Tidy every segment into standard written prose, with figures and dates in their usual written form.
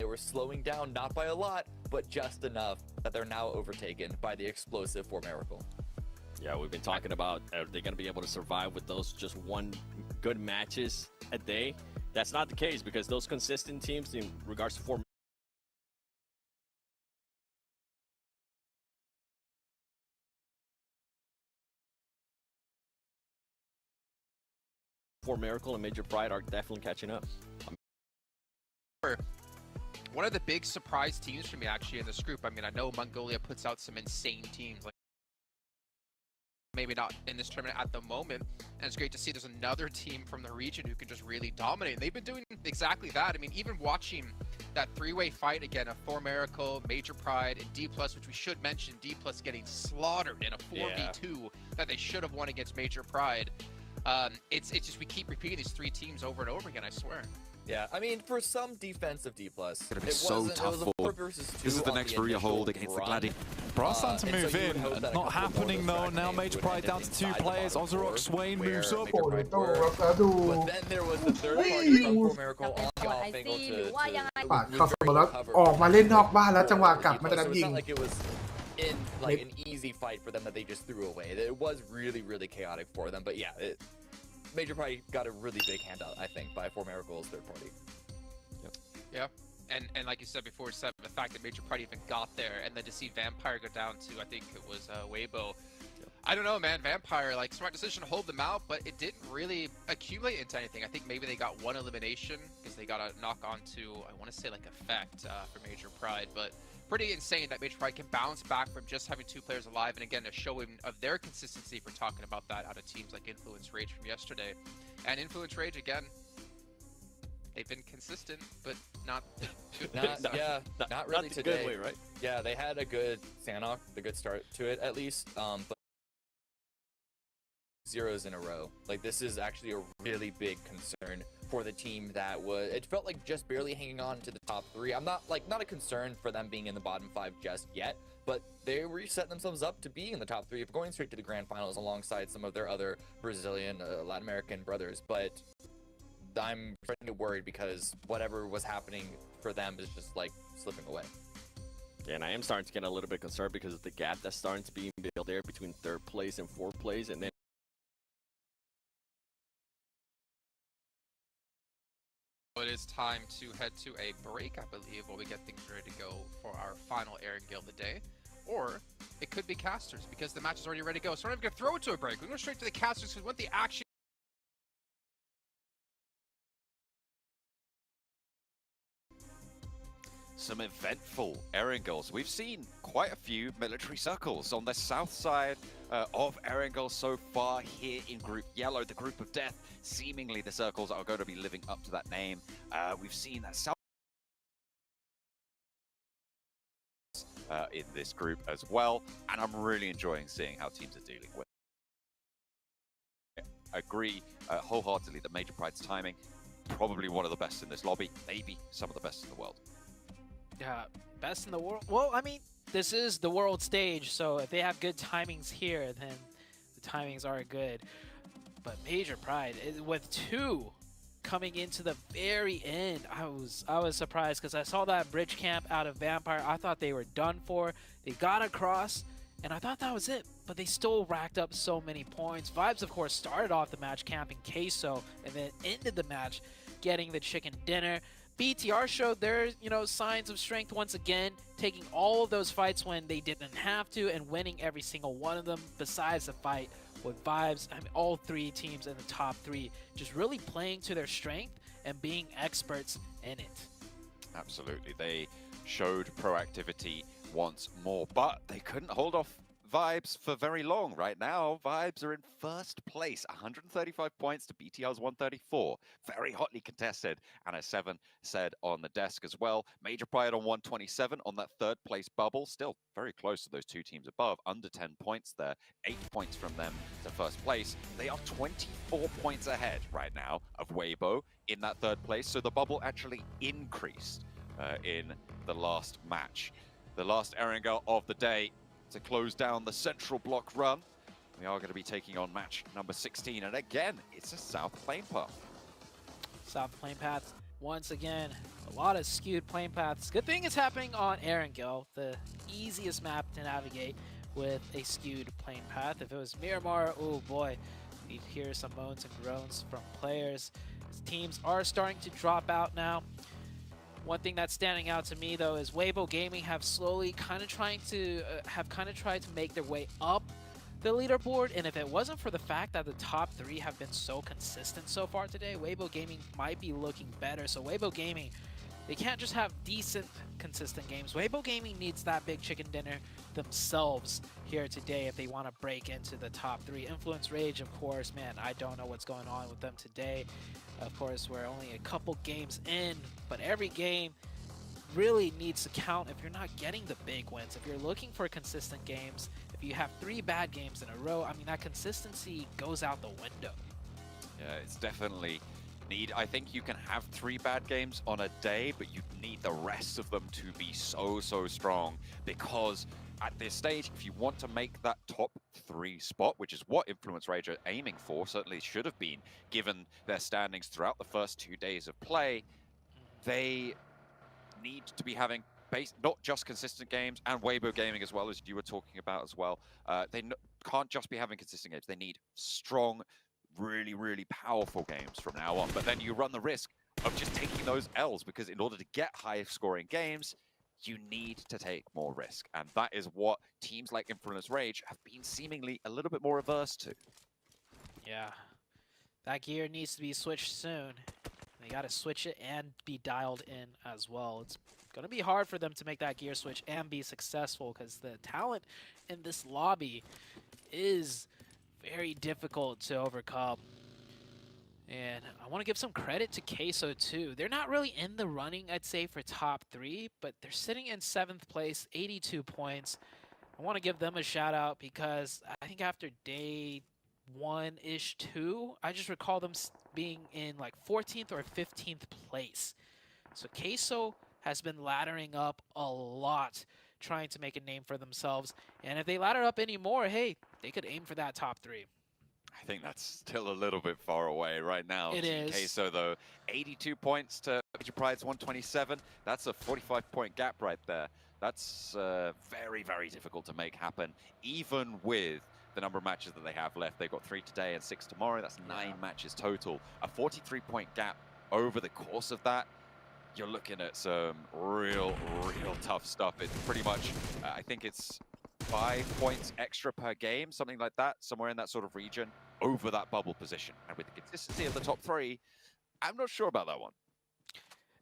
were slowing down, not by a lot, but just enough that they're now overtaken by the explosive For Miracle. Yeah, we've been talking about are they going to be able to survive with those just one good matches a day? That's not the case because those consistent teams in regards to For Miracle and Major Pride are definitely catching up. One of the big surprise teams for me actually in this group. I mean, I know Mongolia puts out some insane teams, like maybe not in this tournament at the moment, and it's great to see there's another team from the region who can just really dominate. And they've been doing exactly that. I mean, even watching that three-way fight again of For Miracle, Major Pride, and D+, which we should mention, D+ getting slaughtered in a 4v2 that they should have won against Major Pride. It's just we keep repeating these three teams over and over again, I swear. Yeah, I mean, for some defensive D+, It's going to be so tough for them. This is the next Maria hold against the Gladi. Brass starting to move in. Not happening though. Now Major Pride down to 2 players. Ozarok Swain moves up. But then there was the third party from For Miracle on the off angle to ปาดเข้าสมแล้วออกมาเล่นนอกบ้านแล้วจังหวะกลับมาจะ So นัด it's ยิง not like it was in like an easy fight for them that they just threw away. It was really, really chaotic for them. But yeah, Major Pride got a really big handout, I think, by For Miracle's third party. Yeah, and like you said before, Seb, the fact that Major Pride even got there, and then to see Vampire go down to, I think it was Weibo. I don't know, man. Vampire, like, smart decision to hold them out, but it didn't really accumulate into anything. I think maybe they got one elimination because they got a knock onto, I want to say, like, effect for Major Pride, but pretty insane that Major Pride can bounce back from just having 2 players alive, and again, a showing of their consistency for talking about that out of teams like Influence Rage from yesterday. And Influence Rage, again, they've been consistent, but not not really today. Good way, right? Yeah, they had a good Sanok, a good start to it at least, but zeros in a row. Like, this is actually a really big concern for the team that was, it felt like just barely hanging on to the top 3. I'm not a concern for them being in the bottom 5 just yet, but they reset themselves up to be in the top 3 of going straight to the grand finals alongside some of their other Brazilian, Latin American brothers. But I'm starting to get worried because whatever was happening for them is just like slipping away. Yeah, and I am starting to get a little bit concerned because of the gap that's starting to be built there between 3rd place and 4th place, and then it is time to head to a break, I believe, while we get things ready to go for our final Aaron Gill of the day. Or it could be casters because the match is already ready to go. So we're not even going to throw it to a break. We're going to go straight to the casters because we want the action. Some eventful Erangels. We've seen quite a few military circles on the south side of Erangel so far here in Group Yellow, the Group of Death. Seemingly the circles are going to be living up to that name. We've seen that south in this group as well, and I'm really enjoying seeing how teams are dealing with it. I agree wholeheartedly that Major Pride's timing, probably one of the best in this lobby, maybe some of the best in the world. Yeah, best in the world. Well, I mean, this is the world stage, so if they have good timings here, then the timings are good. But Major Pride, with 2 coming into the very end, I was surprised because I saw that bridge camp out of Vampire. I thought they were done for. They got across, and I thought that was it. But they still racked up so many points. Vibes, of course, started off the match camping Queso, and then ended the match getting the chicken dinner. BTR showed their, signs of strength once again, taking all of those fights when they didn't have to and winning every single one of them. Besides the fight with Vibes, I mean, all 3 teams in the top 3 just really playing to their strength and being experts in it. Absolutely, they showed proactivity once more, but they couldn't hold off Vibes for very long. Right now, Vibes are in 1st place, 135 points to BTR's 134. Very hotly contested, and as 7 said on the desk as well. Major Pride on 127 on that 3rd place bubble. Still very close to those 2 teams above, under 10 points there. 8 points from them to 1st place. They are 24 points ahead right now of Weibo in that 3rd place, so the bubble actually increased in the last match. The last Erangel of the day to close down the central block run. We are going to be taking on match number 16, and again, it's a South Plane Path. South Plane Path Once again, a lot of skewed plane paths. Good thing it's happening on Erangel, the easiest map to navigate with a skewed plane path. If it was Miramar, oh boy, we'd hear some moans and groans from players. Teams are starting to drop out now. One thing that's standing out to me though is Weibo Gaming have slowly tried to make their way up the leaderboard, and if it wasn't for the fact that the top 3 have been so consistent so far today, Weibo Gaming might be looking better. So Weibo Gaming, they can't just have decent, consistent games. Weibo Gaming needs that big chicken dinner themselves here today if they want to break into the top 3. Influence Rage, of course, man, I don't know what's going on with them today. Of course, we're only a couple games in, but every game really needs to count if you're not getting the big wins. If you're looking for consistent games, if you have 3 bad games in a row, I mean, that consistency goes out the window. Yeah, it's definitely need. I think you can have 3 bad games on a day, but you need the rest of them to be so strong, because at this stage, if you want to make that top 3 spot, which is what Influence Rage are aiming for, certainly should have been, given their standings throughout the first 2 days of play, they need to be having not just consistent games, and Weibo Gaming as well, as you were talking about as well. They can't just be having consistent games. They need strong, really powerful games from now on. But then you run the risk of just taking those L's, because in order to get high-scoring games, you need to take more risk. And that is what teams like Influence Rage have been seemingly a little bit more averse to. Yeah, that gear needs to be switched soon. They got to switch it and be dialed in as well. It's going to be hard for them to make that gear switch and be successful, because the talent in this lobby is very difficult to overcome. And I want to give some credit to Queso too. They're not really in the running, I'd say, for top 3, but they're sitting in 7th place, 82 points. I want to give them a shout out, because I think after day 1-ish, 2, I just recall them being in like 14th or 15th place. So Queso has been laddering up a lot, trying to make a name for themselves. And if they ladder up anymore, hey, they could aim for that top 3. I think that's still a little bit far away right now. It is. Queso, though, 82 points to Major Pride's 127. That's a 45-point gap right there. That's very difficult to make happen, even with the number of matches that they have left. They've got 3 today and 6 tomorrow. That's 9 matches total. A 43-point gap over the course of that. You're looking at some real tough stuff. It's pretty much, I think it's 5 points extra per game, something like that, somewhere in that sort of region, over that bubble position. And with the consistency of the top 3, I'm not sure about that one.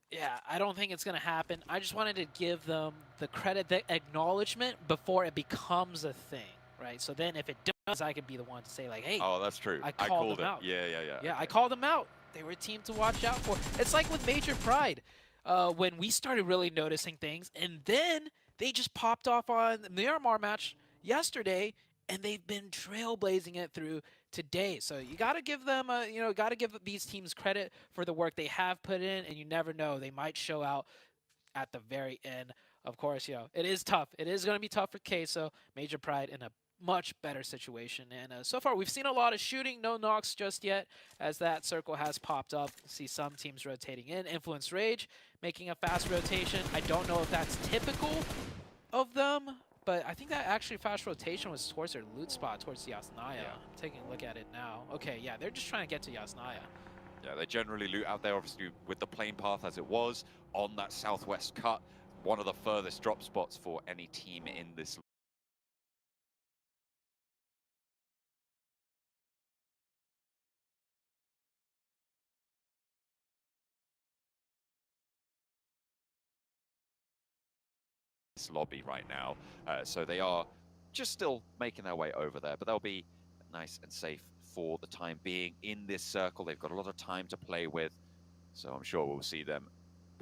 Yeah, I don't think it's going to happen. I just wanted to give them the credit, the acknowledgement before it becomes a thing, right? So then if it does, I could be the one to say like, hey, oh, that's true. I called them out. Yeah. Yeah, okay. I called them out. They were a team to watch out for. It's like with Major Pride, when we started really noticing things, and then they just popped off on the Miramar match yesterday, and they've been trailblazing it through today. So you got to give them, got to give these teams credit for the work they have put in, and you never know, they might show out at the very end. Of course, it is tough. It is going to be tough for Queso. Major Pride in a much better situation. And so far, we've seen a lot of shooting, no knocks just yet, as that circle has popped up. See some teams rotating in. Influence Rage making a fast rotation. I don't know if that's typical of them, but I think that actually fast rotation was towards their loot spot, towards Yasnaya. Yeah. I'm taking a look at it now. Okay, yeah, they're just trying to get to Yasnaya. Yeah, they generally loot out there, obviously, with the plane path as it was on that southwest cut. One of the furthest drop spots for any team in this lobby right now. So they are just still making their way over there, but they'll be nice and safe for the time being in this circle. They've got a lot of time to play with, so I'm sure we'll see them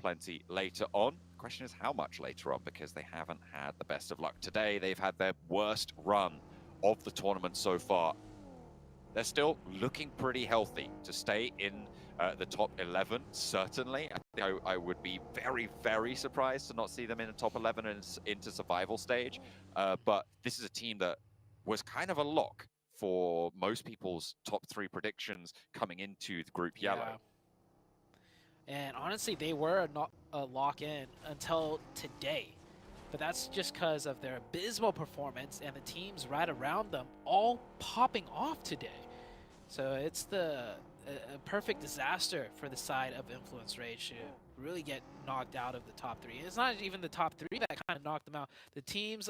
plenty later on. The question is how much later on, because they haven't had the best of luck today. They've had their worst run of the tournament so far. They're still looking pretty healthy to stay in the top 11, certainly. I would be very surprised to not see them in the top 11 and into survival stage. But this is a team that was kind of a lock for most people's top 3 predictions coming into the Group Yellow. And honestly, they were not a lock-in until today. But that's just because of their abysmal performance and the teams right around them all popping off today. So it's a perfect disaster for the side of Influence Rage to really get knocked out of the top 3. It's not even the top 3 that kind of knocked them out. The teams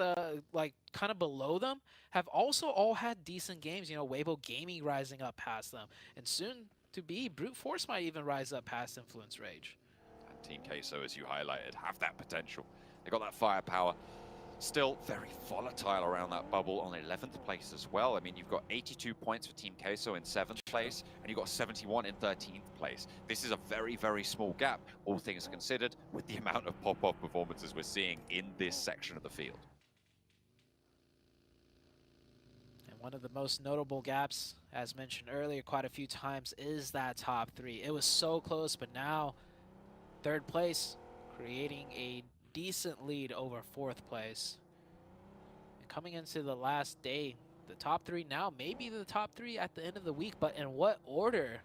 like kind of below them have also all had decent games. You know, Weibo Gaming rising up past them, and soon to be Brute Force might even rise up past Influence Rage. And Team Queso, as you highlighted, have that potential. They got that firepower. Still very volatile around that bubble on 11th place as well. I mean, you've got 82 points for Team Queso in 7th place, and you've got 71 in 13th place. This is a very, very small gap, all things considered, with the amount of pop-off performances we're seeing in this section of the field. And one of the most notable gaps, as mentioned earlier quite a few times, is that top 3. It was so close, but now 3rd place, creating a decent lead over 4th place. And coming into the last day, the top 3 now, maybe the top 3 at the end of the week, but in what order?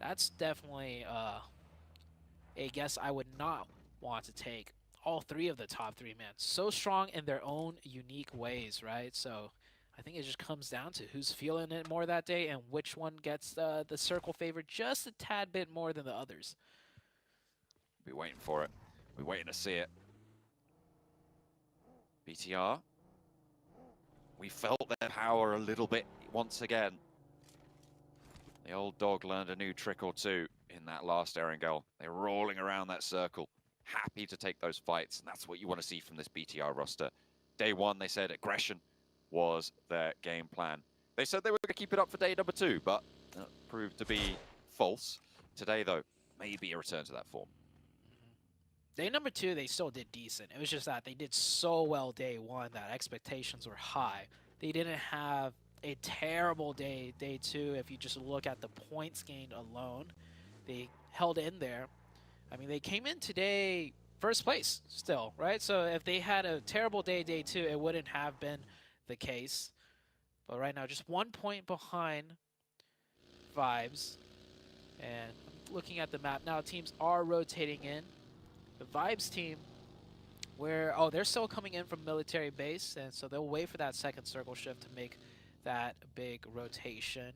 That's definitely a guess I would not want to take. All 3 of the top 3, man, so strong in their own unique ways, right? So I think it just comes down to who's feeling it more that day and which one gets the circle favor just a tad bit more than the others. We're waiting for it. We're waiting to see it. BTR, we felt their power a little bit once again. The old dog learned a new trick or two in that last Erangel. They're rolling around that circle, happy to take those fights, and that's what you want to see from this BTR roster. Day 1, they said aggression was their game plan. They said they were going to keep it up for day number 2, but that proved to be false. Today, though, maybe a return to that form. Day number 2, they still did decent. It was just that they did so well day 1 that expectations were high. They didn't have a terrible day 2 if you just look at the points gained alone. They held in there. I mean, they came in today 1st place still, right? So if they had a terrible day 2, it wouldn't have been the case. But right now, just 1 point behind Vibes. And looking at the map now, teams are rotating in. The Vibes team, they're still coming in from military base, and so they'll wait for that 2nd circle shift to make that big rotation.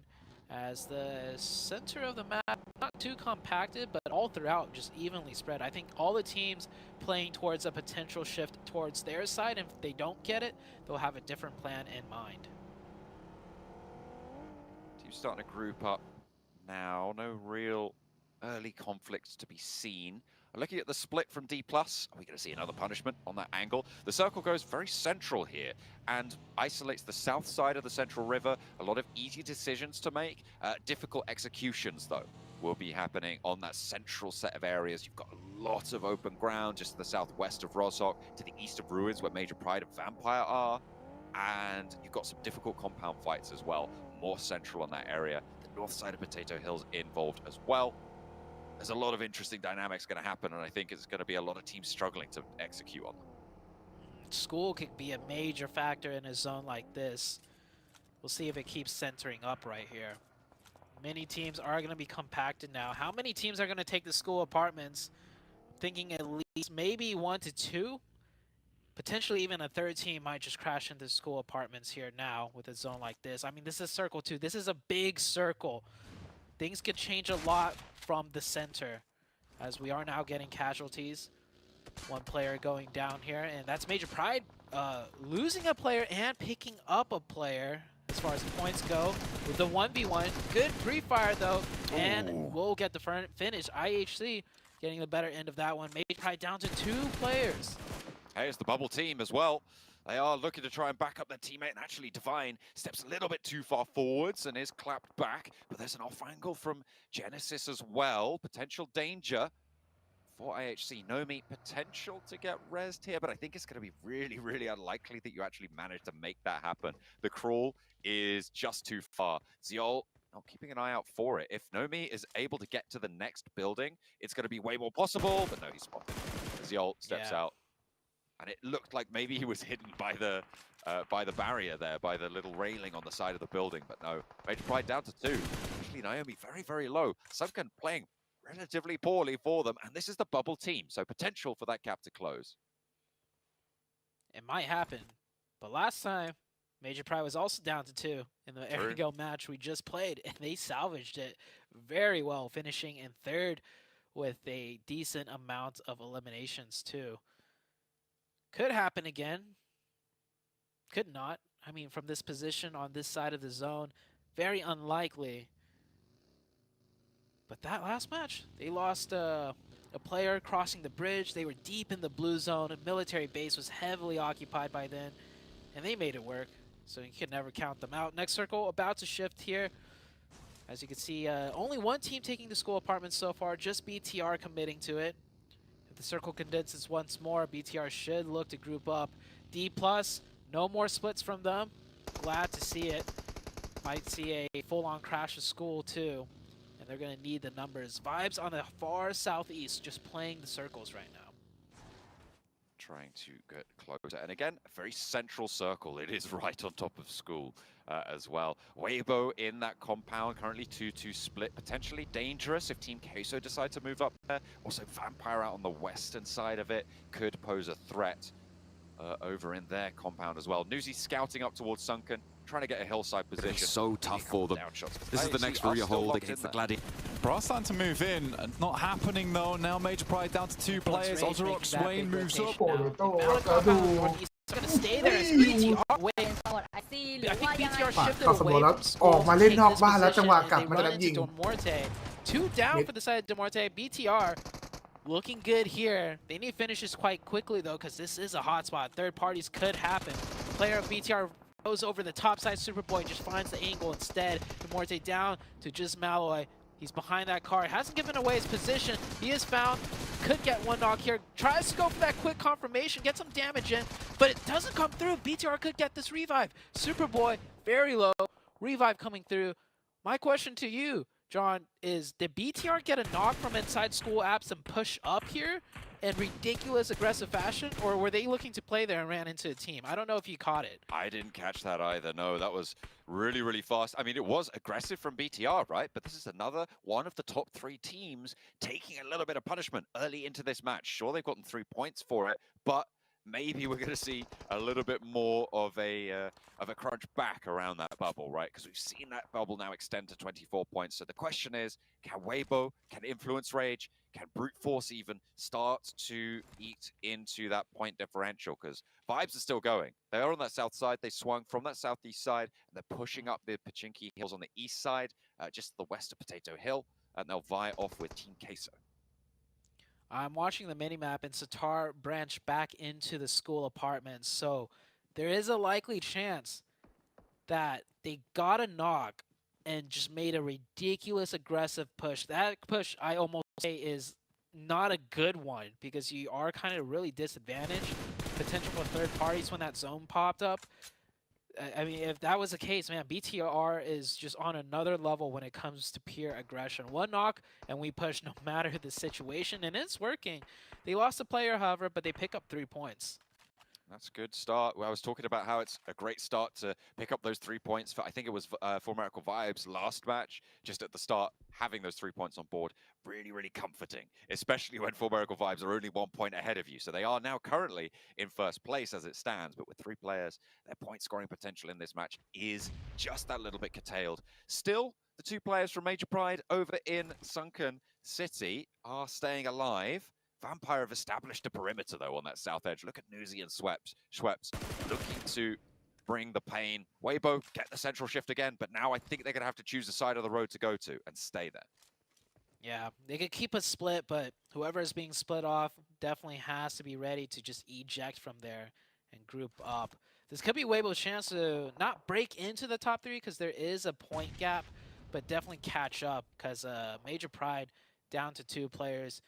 As the center of the map, not too compacted, but all throughout just evenly spread. I think all the teams playing towards a potential shift towards their side, and if they don't get it, they'll have a different plan in mind. Teams starting to group up now. No real early conflicts to be seen. Looking at the split from D+, are we going to see another punishment on that angle? The circle goes very central here and isolates the south side of the central river. A lot of easy decisions to make. Difficult executions, though, will be happening on that central set of areas. You've got a lot of open ground just to the southwest of Rozhok, to the east of Ruins, where Major Pride and Vampire are. And you've got some difficult compound fights as well, more central on that area. The north side of Potato Hills involved as well. There's a lot of interesting dynamics going to happen, and I think it's going to be a lot of teams struggling to execute on them. School could be a major factor in a zone like this. We'll see if it keeps centering up right here. Many teams are going to be compacted now. How many teams are going to take the school apartments? Thinking at least maybe 1 to 2. Potentially even a 3rd team might just crash into school apartments here now with a zone like this. I mean, this is circle 2. This is a big circle. Things could change a lot from the center, as we are now getting casualties. 1 player going down here, and that's Major Pride losing a player and picking up a player as far as the points go with the 1v1. Good pre-fire though, and we'll get the finish. IHC getting the better end of that one. Major Pride down to 2 players. Hey, it's the bubble team as well. They are looking to try and back up their teammate, and actually Divine steps a little bit too far forwards and is clapped back. But there's an off angle from Genesis as well. Potential danger for IHC. Nomi, potential to get rezzed here, but I think it's going to be really, really unlikely that you actually manage to make that happen. The crawl is just too far. Ziol, keeping an eye out for it. If Nomi is able to get to the next building, it's going to be way more possible, but no, he's spotted. Ziol steps out. And it looked like maybe he was hidden by the barrier there, by the little railing on the side of the building, but no. Major Pride down to 2. Actually, Naomi very, very low. Sunken playing relatively poorly for them. And this is the bubble team, so potential for that gap to close. It might happen, but last time, Major Pride was also down to 2 in the Erigo match we just played, and they salvaged it very well, finishing in 3rd with a decent amount of eliminations too. Could happen again. Could not. I mean, from this position on this side of the zone, very unlikely. But that last match, they lost a player crossing the bridge. They were deep in the blue zone. A military base was heavily occupied by then, and they made it work. So you can never count them out. Next circle about to shift here. As you can see, only one team taking the school apartments so far, just BTR committing to it. If the circle condenses once more, BTR should look to group up. D+, no more splits from them. Glad to see it. Might see a full-on crash of school too. And they're going to need the numbers. Vibes on the far southeast, just playing the circles right now. Trying to get closer. And again, a very central circle. It is right on top of school as well. Weibo in that compound, currently 2-2 split. Potentially dangerous if Team Queso decide to move up there. Also, Vampire out on the western side of it could pose a threat over in their compound as well. Newsy scouting up towards Sunken, trying to get a hillside position. So tough for them. This is the next Ria hold against the Gladiator. Brass starting to move in. Not happening though. Now Major Pride down to 2 players. Ozarok Swain moves up. Going to stay there as BTR away. I think BTR shifted away from school. ออกมาเล่นนอกบ้านแล้วจังหวะกลับมาจะยิง Demorte. 2 down for the side of Demorte. BTR looking good here. They need finishes quite quickly though, because this is a hot spot. Third parties could happen. Player of BTR goes over the top side. Superboy just finds the angle instead. Demorte down to just Malloy. He's behind that car. Hasn't given away his position. He is found. Could get one knock here. Tries to go for that quick confirmation. Get some damage in. But it doesn't come through. BTR could get this revive. Superboy, very low. Revive coming through. My question to you, John, is did BTR get a knock from inside school apps and push up here in ridiculous aggressive fashion? Or were they looking to play there and ran into a team? I don't know if you caught it. I didn't catch that either. No, that was really, really fast. I mean, it was aggressive from BTR, right? But this is another one of the top 3 teams taking a little bit of punishment early into this match. Sure, they've gotten 3 points for it, but maybe we're going to see a little bit more of a crunch back around that bubble, right? Because we've seen that bubble now extend to 24 points. So the question is, can Weibo, can Influence Rage, can Brute Force even start to eat into that point differential? Because Vibes are still going. They are on that south side. They swung from that southeast side, and they're pushing up the Pmgc hills on the east side, just to the west of Potato Hill, and they'll vie off with Team Queso. I'm watching the minimap, and Sitar branched back into the school apartments, so there is a likely chance that they got a knock and just made a ridiculous aggressive push. That push, I almost say, is not a good one because you are kind of really disadvantaged. Potential for third parties when that zone popped up. I mean, if that was the case, man, BTR is just on another level when it comes to pure aggression. One knock, and we push no matter the situation, and it's working. They lost a player, however, but they pick up 3 points. That's a good start. Well, I was talking about how it's a great start to pick up those 3 points for, I think it was for Miracle Vibes last match, just at the start, having those 3 points on board. Really, really comforting, especially when For Miracle Vibes are only 1 point ahead of you. So they are now currently in first place as it stands, but with 3 players, their point scoring potential in this match is just that little bit curtailed. Still, the 2 players from Major Pride over in Sunken City are staying alive. Vampire have established a perimeter, though, on that south edge. Look at Newsy and Schweppes looking to bring the pain. Weibo get the central shift again, but now I think they're going to have to choose the side of the road to go to and stay there. Yeah, they could keep a split, but whoever is being split off definitely has to be ready to just eject from there and group up. This could be Weibo's chance to not break into the top 3 because there is a point gap, but definitely catch up because Major Pride down to 2 players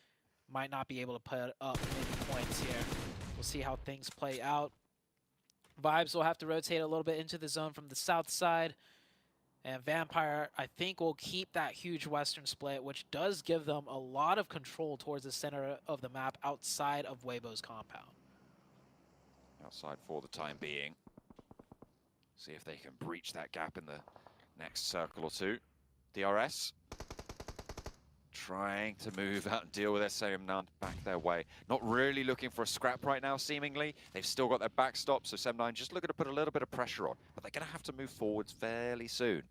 might not be able to put up many points here. We'll see how things play out. Vibes will have to rotate a little bit into the zone from the south side. And Vampire, I think, will keep that huge western split, which does give them a lot of control towards the center of the map outside of Weibo's compound. Outside for the time being. See if they can breach that gap in the next circle or 2. DRS trying to move out and deal with SM9 back their way. Not really looking for a scrap right now, seemingly. They've still got their backstop, so SM9 just looking to put a little bit of pressure on. But they're going to have to move forwards fairly soon.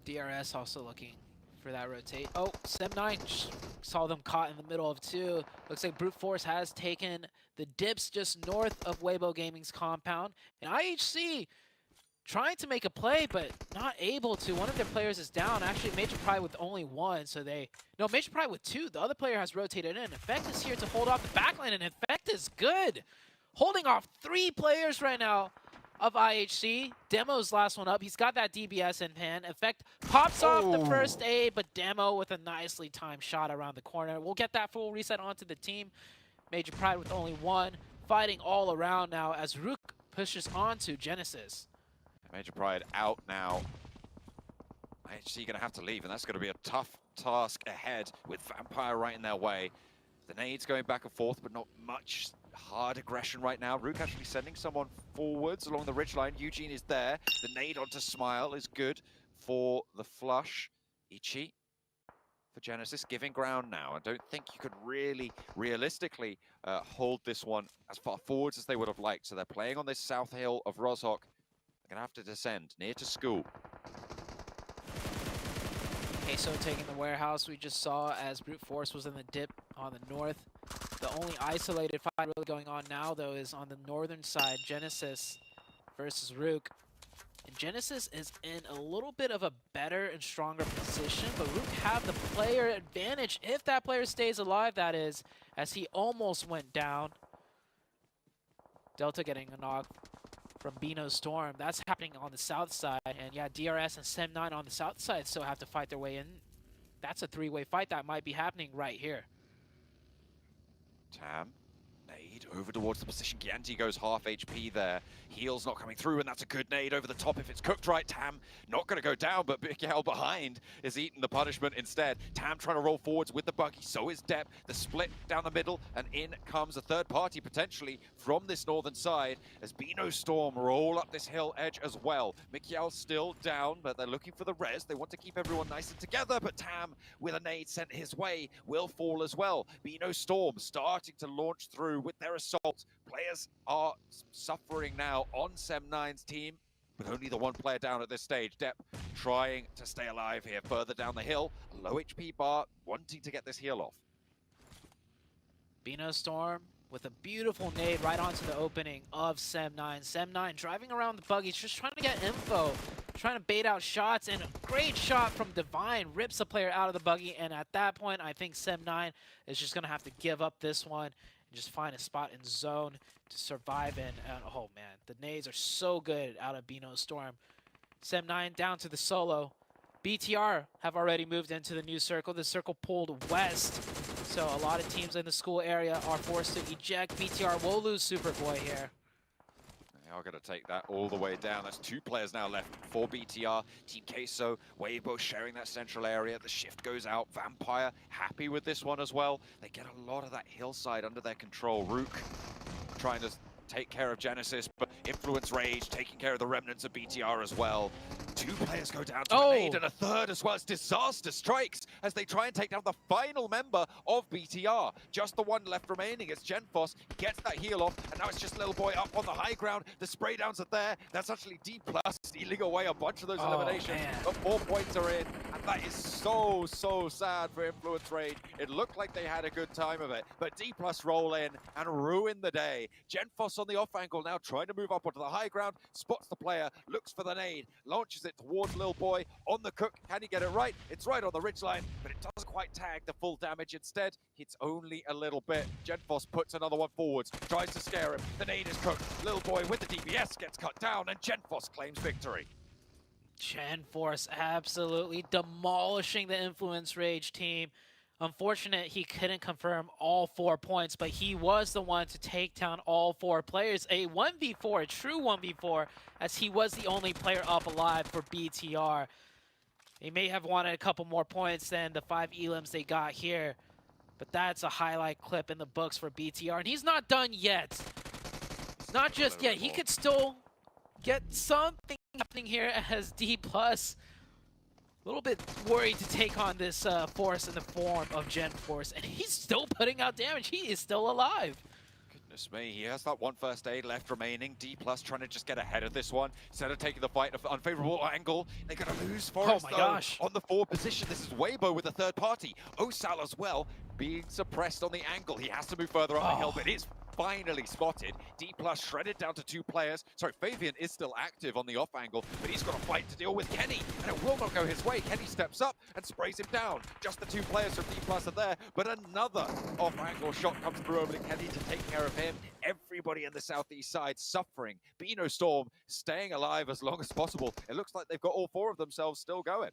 DRS also looking for that rotate. Oh, SM9 saw them caught in the middle of two. Looks like Brute Force has taken the dips just north of Weibo Gaming's compound. And IHC trying to make a play, but not able to. One of their players is down. Actually, Major Pride with only one, so no, Major Pride with two. The other player has rotated in. Effect is here to hold off the backline, and Effect is good. Holding off 3 players right now of IHC. Demo's last one up. He's got that DBS in hand. Effect pops off the first aid, but Demo with a nicely timed shot around the corner. We'll get that full reset onto the team. Major Pride with only one. Fighting all around now as Rook pushes onto Genesis. Major Pride out now. IHC going to have to leave, and that's going to be a tough task ahead with Vampire right in their way. The nades going back and forth, but not much hard aggression right now. Rook actually sending someone forwards along the ridgeline. Eugene is there. The nade onto Smile is good for the flush. Ichi for Genesis giving ground now. I don't think you could really realistically hold this one as far forwards as they would have liked. So they're playing on this south hill of Rozhok. Gonna have to descend near to school. Queso taking the warehouse. We just saw as Brute Force was in the dip on the north. The only isolated fight really going on now, though, is on the northern side. Genesis versus Rook. And Genesis is in a little bit of a better and stronger position, but Rook have the player advantage if that player stays alive, that is, as he almost went down. Delta getting a knock from Bino Storm. That's happening on the south side. And yeah, DRS and SM9 on the south side still have to fight their way in. That's a 3-way fight that might be happening right here. Tam, nade over towards the position. Gianti goes half HP there. Heal's not coming through, and that's a good nade over the top if it's cooked right. Tam not going to go down, but Miguel behind is eating the punishment instead. Tam trying to roll forwards with the buggy, so is Depp. The split down the middle, and in comes a third party potentially from this northern side as Bino Storm roll up this hill edge as well. Miguel still down, but they're looking for the res. They want to keep everyone nice and together, but Tam with a nade sent his way will fall as well. Bino Storm starting to launch through with their assault. Players are suffering now on SM9's team, with only the one player down at this stage. Depp trying to stay alive here further down the hill. A low HP bar, wanting to get this heal off. Bino Storm with a beautiful nade right onto the opening of SM9. SM9 driving around the buggies, just trying to get info, trying to bait out shots, and a great shot from Divine rips the player out of the buggy, and at that point, I think SM9 is just going to have to give up this one and just find a spot in zone to survive in. And oh man, the nades are so good out of Bino Storm. SM9 down to the solo. BTR have already moved into the new circle. The circle pulled west, so a lot of teams in the school area are forced to eject. BTR will lose Superboy here. They are going to take that all the way down. There's 2 players now left for BTR. Team Queso, Weibo sharing that central area. The shift goes out. Vampire happy with this one as well. They get a lot of that hillside under their control. Rook trying to take care of Genesis, but Influence Rage taking care of the remnants of BTR as well. 2 players go down to a nade, and a third as well. As Disaster strikes as they try and take down the final member of BTR. Just the one left remaining. It's Genfos. He gets that heal off, and now it's just Little Boy up on the high ground. The spray downs are there. That's actually D+, stealing away a bunch of those eliminations. Man. But 4 points are in, and that is so sad for Influence Rage. It looked like they had a good time of it, but D+ roll in and ruin the day. Genfos on the off angle now trying to move up onto the high ground, spots the player, looks for the nade, launches it towards Lil Boy on the cook. Can he get it right? It's right on the ridgeline, but it doesn't quite tag the full damage. Instead, it's only a little bit. Genfos puts another one forwards, tries to scare him. The nade is cooked. Lil Boy with the DBS gets cut down, and Genfos claims victory. Genforce absolutely demolishing the Influence Rage team. Unfortunate he couldn't confirm all 4 points, but he was the one to take down all 4 players. A 1v4, a true 1v4, as he was the only player up alive for BTR. They may have wanted a couple more points than the 5 elims they got here, but that's a highlight clip in the books for BTR, and he's not done yet. Not just yet. He could still get something happening here as D+ a little bit worried to take on this force in the form of Gen Force, and he's still putting out damage. He is still alive. Goodness me, he has that one first aid left remaining. D+ trying to just get ahead of this one. Instead of taking the fight at an unfavorable angle, they're going to lose Forest, Oh my gosh. on the forward position. This is Weibo with a third party. Osal as well, being suppressed on the angle. He has to move further up the hill, but it's finally spotted. D+ shredded down to 2 players. Sorry, Fabian is still active on the off angle, but he's got a fight to deal with Kenny, and it will not go his way. Kenny steps up and sprays him down. Just the 2 players from D+ are there, but another off angle shot comes through over to Kenny to take care of him. Everybody in the southeast side suffering. Bino Storm staying alive as long as possible. It looks like they've got all 4 of themselves still going.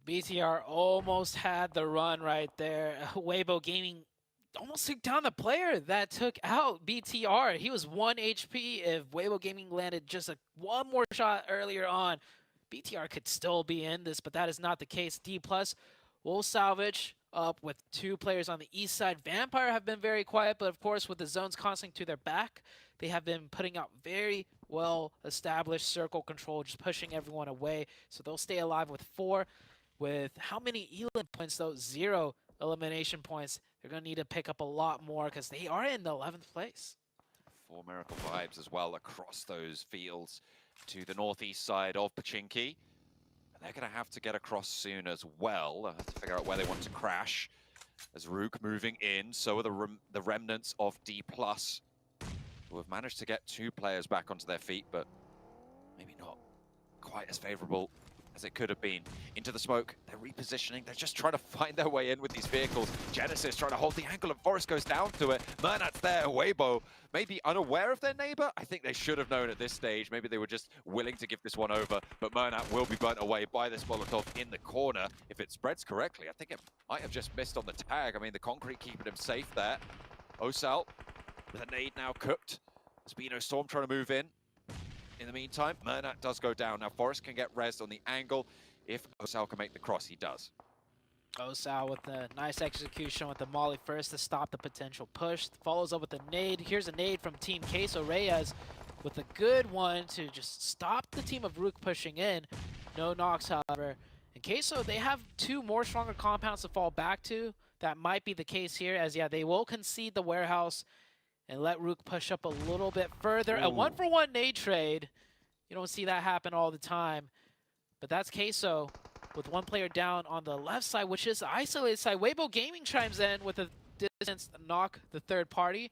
BTR almost had the run right there. Weibo Gaming almost took down the player that took out BTR. He was 1 HP. If Weibo Gaming landed just one more shot earlier on, BTR could still be in this, but that is not the case. D+ will salvage up with 2 players on the east side. Vampire have been very quiet, but of course with the zones constantly to their back, they have been putting out very well established circle control, just pushing everyone away. So they'll stay alive with 4. With how many elim points though? 0 elimination points. They're going to need to pick up a lot more because they are in the 11th place. 4 Miracle Vibes as well across those fields to the northeast side of Pmgc. And they're going to have to get across soon as well. They'll have to figure out where they want to crash. As Rook moving in, so are the remnants of D+, who have managed to get 2 players back onto their feet, but maybe not quite as favorable as it could have been. Into the smoke, they're repositioning, they're just trying to find their way in with these vehicles. Genesis trying to hold the angle, and Forest goes down to it. Mernat's there, Weibo maybe unaware of their neighbor. I think they should have known at this stage. Maybe they were just willing to give this one over, but Mernat will be burnt away by this Molotov in the corner. If it spreads correctly, I think it might have just missed on the tag. I mean, the concrete keeping him safe there. Osal with a nade now cooked. Spino Storm trying to move in. In the meantime, Mernat does go down. Now, Forest can get rezzed on the angle. If Osal can make the cross, he does. Osal with a nice execution with the molly first to stop the potential push. Follows up with a nade. Here's a nade from Team Queso. Reyes with a good one to just stop the team of Rook pushing in. No knocks, however. In Queso, they have 2 more stronger compounds to fall back to. That might be the case here, as yeah, they will concede the warehouse and let Rook push up a little bit further. Ooh. A 1-for-1 nade trade. You don't see that happen all the time. But that's Queso with 1 player down on the left side, which is the isolated side. Weibo Gaming chimes in with a distance knock the third party.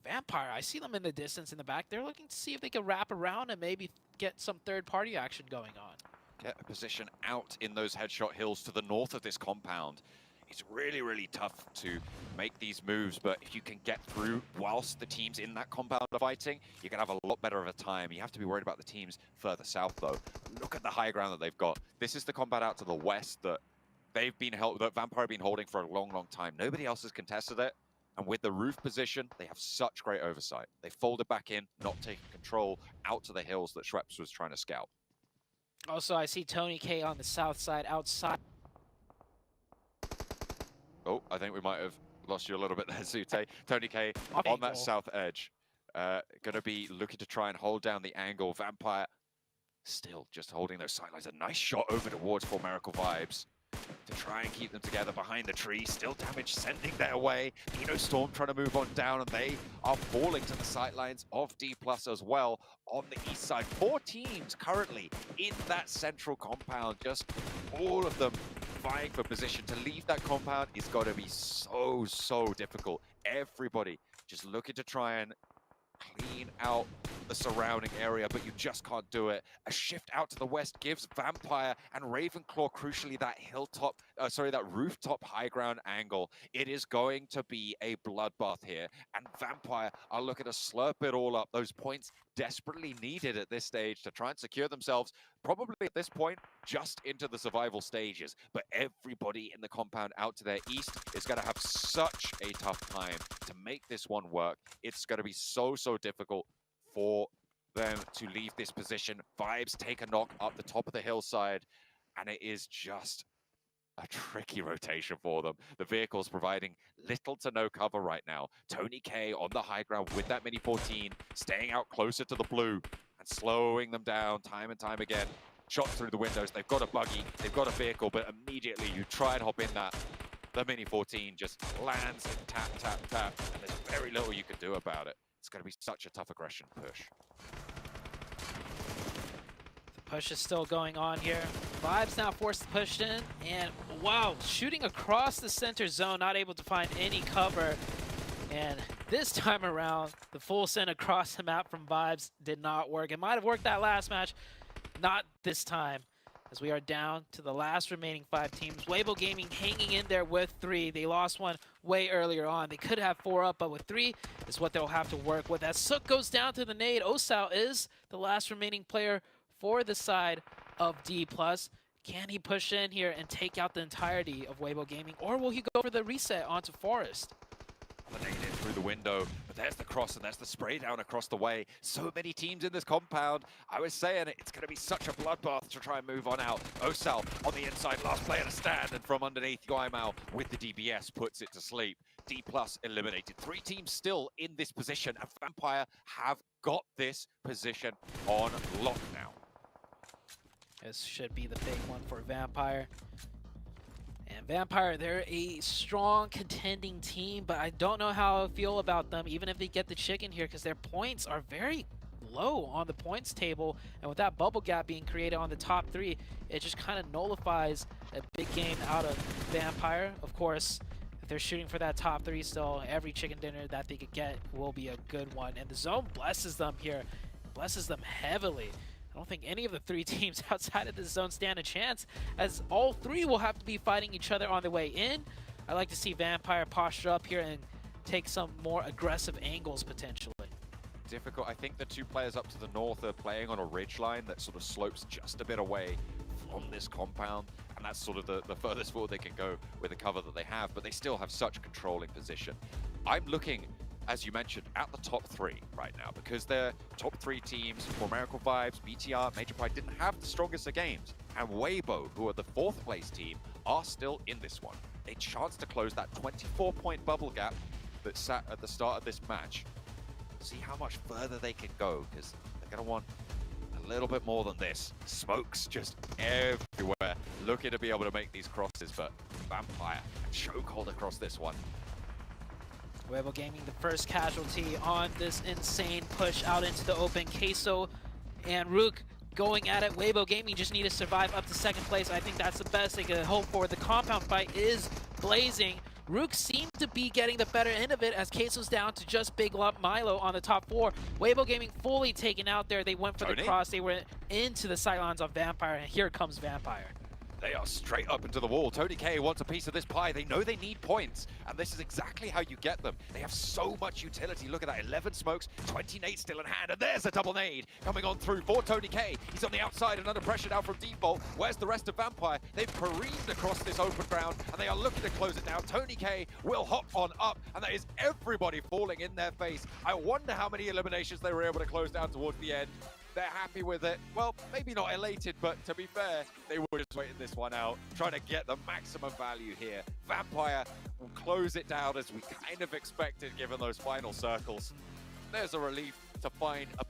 Vampire, I see them in the distance in the back. They're looking to see if they can wrap around and maybe get some third party action going on. Get a position out in those headshot hills to the north of this compound. It's really, really tough to make these moves, but if you can get through whilst the teams in that compound are fighting, you're going to have a lot better of a time. You have to be worried about the teams further south, though. Look at the high ground that they've got. This is the compound out to the west that that Vampire have been holding for a long, long time. Nobody else has contested it, and with the roof position, they have such great oversight. They folded back in, not taking control out to the hills that Schweppes was trying to scout. Also, I see Tony K on the south side outside. Oh, I think we might have lost you a little bit there, Zute. Tony K on that south edge. Going to be looking to try and hold down the angle. Vampire still just holding those sidelines. A nice shot over towards 4 Miracle Vibes to try and keep them together behind the tree. Still damage sending their way. Bino Storm trying to move on down, and they are falling to the sidelines of D+ as well on the east side. 4 teams currently in that central compound. Just all of them vying for position. To leave that compound is got to be so, so difficult. Everybody just looking to try and clean out the surrounding area, but you just can't do it. A shift out to the west gives Vampire and Ravenclaw, crucially, that that rooftop high ground angle. It is going to be a bloodbath here, and Vampire are looking to slurp it all up. Those points desperately needed at this stage to try and secure themselves, probably at this point, just into the survival stages. But everybody in the compound out to their east is going to have such a tough time to make this one work. It's going to be so, so difficult for them to leave this position. Vibes take a knock up the top of the hillside, and it is just a tricky rotation for them. The vehicle's providing little to no cover right now. Tony K on the high ground with that Mini 14, staying out closer to the blue and slowing them down time and time again. shots through the windows. They've got a buggy, they've got a vehicle, but immediately you try and hop in that. The Mini 14 just lands and tap, tap, tap, and there's very little you can do about it. It's going to be such a tough aggression push. The push is still going on here. Vibes now forced to push in, and wow, shooting across the center zone, not able to find any cover. And this time around, the full send across the map from Vibes did not work. It might have worked that last match, not this time, as we are down to the last remaining 5 teams. Weibo Gaming hanging in there with 3. They lost one way earlier on. They could have 4 up, but with 3 is what they'll have to work with. As Sook goes down to the nade, Osao is the last remaining player for the side of D+. Can he push in here and take out the entirety of Weibo Gaming, or will he go for the reset onto Forest? Eliminated through the window, but there's the cross and there's the spray down across the way. So many teams in this compound. I was saying it's going to be such a bloodbath to try and move on out. Osal on the inside, last player to stand, and from underneath, Guaimao with the DBS puts it to sleep. D+ eliminated. 3 teams still in this position, and Vampire have got this position on lock now. This should be the big one for Vampire. And Vampire, they're a strong contending team, but I don't know how I feel about them, even if they get the chicken here, because their points are very low on the points table. And with that bubble gap being created on the top 3, it just kind of nullifies a big game out of Vampire. Of course, if they're shooting for that top 3 still, every chicken dinner that they could get will be a good one. And the zone blesses them here, blesses them heavily. I don't think any of the 3 teams outside of this zone stand a chance, as all 3 will have to be fighting each other on the way in. I like to see Vampire posture up here and take some more aggressive angles potentially. Difficult. I think the 2 players up to the north are playing on a ridge line that sort of slopes just a bit away from this compound, and that's sort of the furthest forward they can go with the cover that they have, but they still have such controlling position. I'm looking, as you mentioned, at the top 3 right now, because their top 3 teams, For Miracle Vibes, BTR, Major Pride, didn't have the strongest of games. And Weibo, who are the 4th place team, are still in this one. A chance to close that 24-point bubble gap that sat at the start of this match. See how much further they can go, because they're going to want a little bit more than this. Smokes just everywhere, looking to be able to make these crosses, but Vampire chokehold across this one. Weibo Gaming, the first casualty on this insane push out into the open. Queso and Rook going at it. Weibo Gaming just need to survive up to 2nd place. I think that's the best they could hope for. The compound fight is blazing. Rook seemed to be getting the better end of it, as Queso's down to just Big Lump Milo on the top 4. Weibo Gaming fully taken out there. They went for the cross. They went into the sidelines of Vampire, and here comes Vampire. They are straight up into the wall. Tony K wants a piece of this pie. They know they need points, and this is exactly how you get them. They have so much utility. Look at that, 11 smokes, 20 nades still in hand, and there's a double nade coming on through for Tony K. He's on the outside and under pressure now from Default. Where's the rest of Vampire? They've careened across this open ground, and they are looking to close it down. Tony K will hop on up, and that is everybody falling in their face. I wonder how many eliminations they were able to close down towards the end. They're happy with it. Well, maybe not elated, but to be fair, they were just waiting this one out, trying to get the maximum value here. Vampire will close it down as we kind of expected, given those final circles. There's a relief to find a